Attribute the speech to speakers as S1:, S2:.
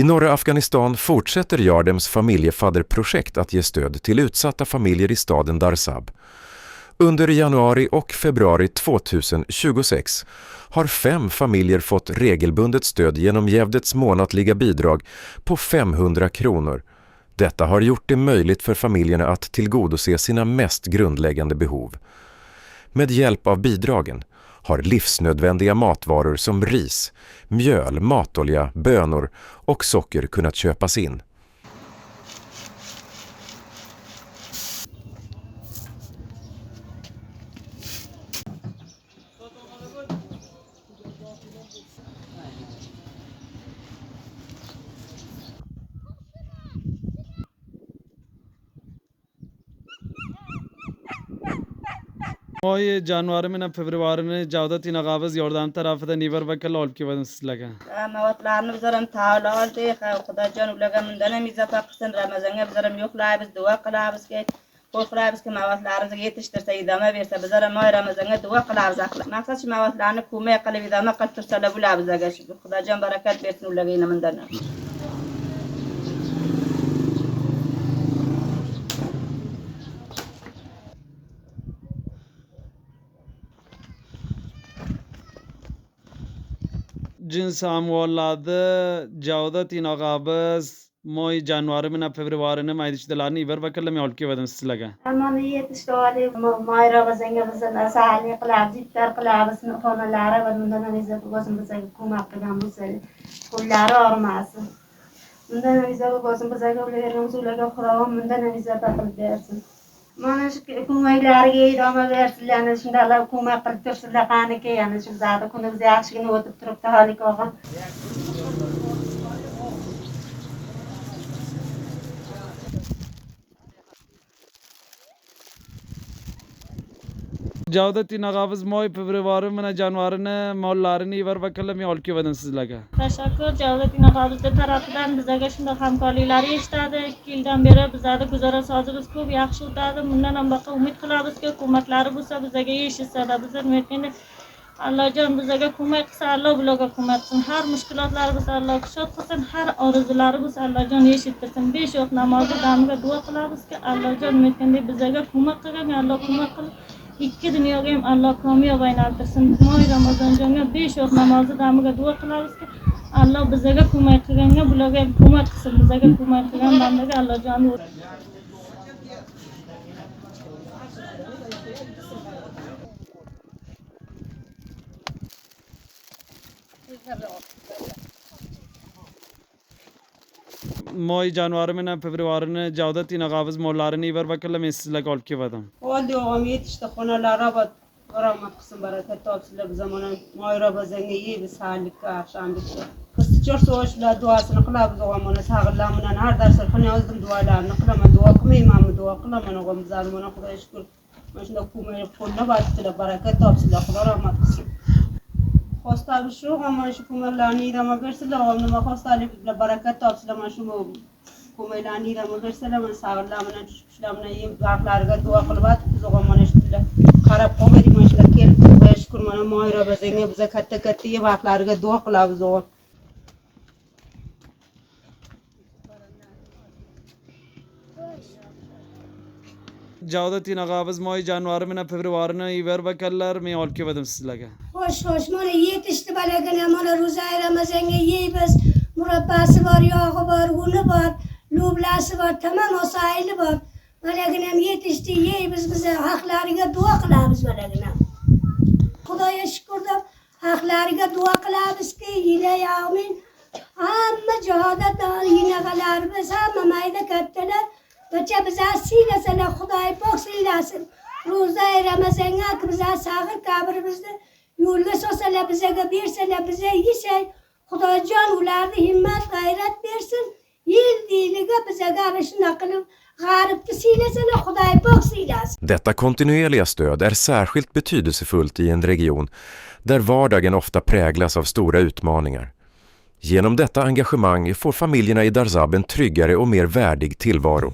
S1: I norra Afghanistan fortsätter Yardems familjefadderprojekt att ge stöd till utsatta familjer i staden Darzab. Under januari och februari 2026 har 5 familjer fått regelbundet stöd genom Gävdets månatliga bidrag på 500 kronor. Detta har gjort det möjligt för familjerna att tillgodose sina mest grundläggande behov. Med hjälp av bidragen har livsnödvändiga matvaror som ris, mjöl, matolja, bönor och socker kunnat köpas in.
S2: ماه جانوار من فبروار من جودت این آغاز یاردان طرف ده نیور وکل آل کی ودنس لگا
S3: ما طلعنا بزرم تعالى تي خدا جان ولقى من دنا ميزه فقسن رمضان بزرم يخلع بس دوا قلع بس كي خلع بس ما وطلع رزق يتشتر سيدا ما بيرس بزرم ما رمضان دوا قلع بس اخلا ما قصش ما وطلعنا كومه قلب اذا ما قد ترسل بلا بزاقش خدا جان بركات بيرس ولقينا من دنا
S2: جنس اموالده جودت این آغاز ماه جانوار من فبروار نه مایدش دلانی ور وکل می آل کی ودنس لگا
S4: اما ميت اشتغالي ما يرى بزنجة بزن ساعة قلعب زيت تار قلعب بس نقوم العرب من دنا نزل بقاسم بزنجة كوما قدام بزل كل عرار معص من دنا نزل بقاسم بزنجة ولا يرمز ولا خراهم من دنا نزل بقل درسن ما نشك كوما يلارجي دام درس اللي أنا شند الله كوما قل ترسل لقانك يعني شو زاد كنا بزاف شكل نوت تركتها لك أخا
S2: جودت این آغاز ماه فبروار من جانوار نه مالارنی ور وکل می آل کی ودنس لگا
S5: Teşekkür Cevdet İnaqabızda tarafından bizaga shunday hamkorliklar yetishadi. 2 yildan beri bizlarda guzara sozimiz ko'p yaxshi o'tadi. Bundan ham baqa umid qilamizki, hukumatlari bo'lsa bizaga yetishsa, biz umidkanda Allohjon bizaga ko'mak qilsa, Alloh bularga ko'mak qilsin. Har mushkulotlar bo'lsa, Alloh kushod qilsin. Har orzulari bo'lsa, Allohjon yeshittirsin. 5 vaqt namozi damiga duo qilamizki, Allohjon umidkanda bizaga ko'mak qilgan, Alloh ko'mak qilib 2 dunyoga ham Alloh kamyob aylantirsin. Moy Ramazonjonga 5 vaqt namozi damiga duo qilamizki, Alloh bizaga ko'mak qilganga bularga ham ko'mak qilsin. Bizaga ko'mak qilgan bandaga Allohjon
S2: ماه جانوار من فبروار نه جودت این آغاز مالارنی ور وکل می لگا آل کی ودم
S3: والدي واميت اشتخونا لربط ورا قسم بركة توبس لبزمانا ما يرى بزنجي بس هالك عشان بس كستشور سوش لا دعاء سنقلا بزوامنا ساغ لا من نهار درس الخنيا وزم دعاء لا نقلا ما دعاء كمي ما دعاء قلا ما نقوم زالمنا خدا يشكر مش نقوم يقول نبات بركة توبس لا خدا ما تقسم خواستا بشو هم شكوم لانی را مبرسل هم نما خواستا لبرکت توبس لما شو کوم لانی را مبرسل من ساغر لامنا شلامنا یم غافلارگا دعا قلبات زوغا منش خراب قومدی منش لکل بشکر من مای را بزنگه بزکت کتی غافلارگا دعا قلاب زوغا
S2: جودت این آغاز ماه جانوار من فبروار نه ور وکلر می آل کی ودنس لگا
S4: خوش من یتشت بلگن من روزای رمضان یی بس مربع سوار یا غبار گونه بار لوبلا سوار تمام وسایل بار بلگنم یتشت یی بس حقلارga dua qilamiz balaginam Xudoga shukrdir haqlariga dua qilamiz ki yila yawmin hamma joyda yinagalarimiz hamma mayda kattalar Bacha biza siylasalar Xudoy pok siylasin ro'zay Ramazonga biza sag'ir qabrimizni yo'lga solsalar bizaga bersalar biza yesak Xudojon ularni himmat g'ayrat bersin yil diniga bizaga ana shunday qilib g'aribni siylasalar Xudoy pok siylasin
S1: Detta kontinuerliga stöd är särskilt betydelsefullt i en region där vardagen ofta präglas av stora utmaningar. Genom detta engagemang får familjerna i Darzab en tryggare och mer värdig tillvaro.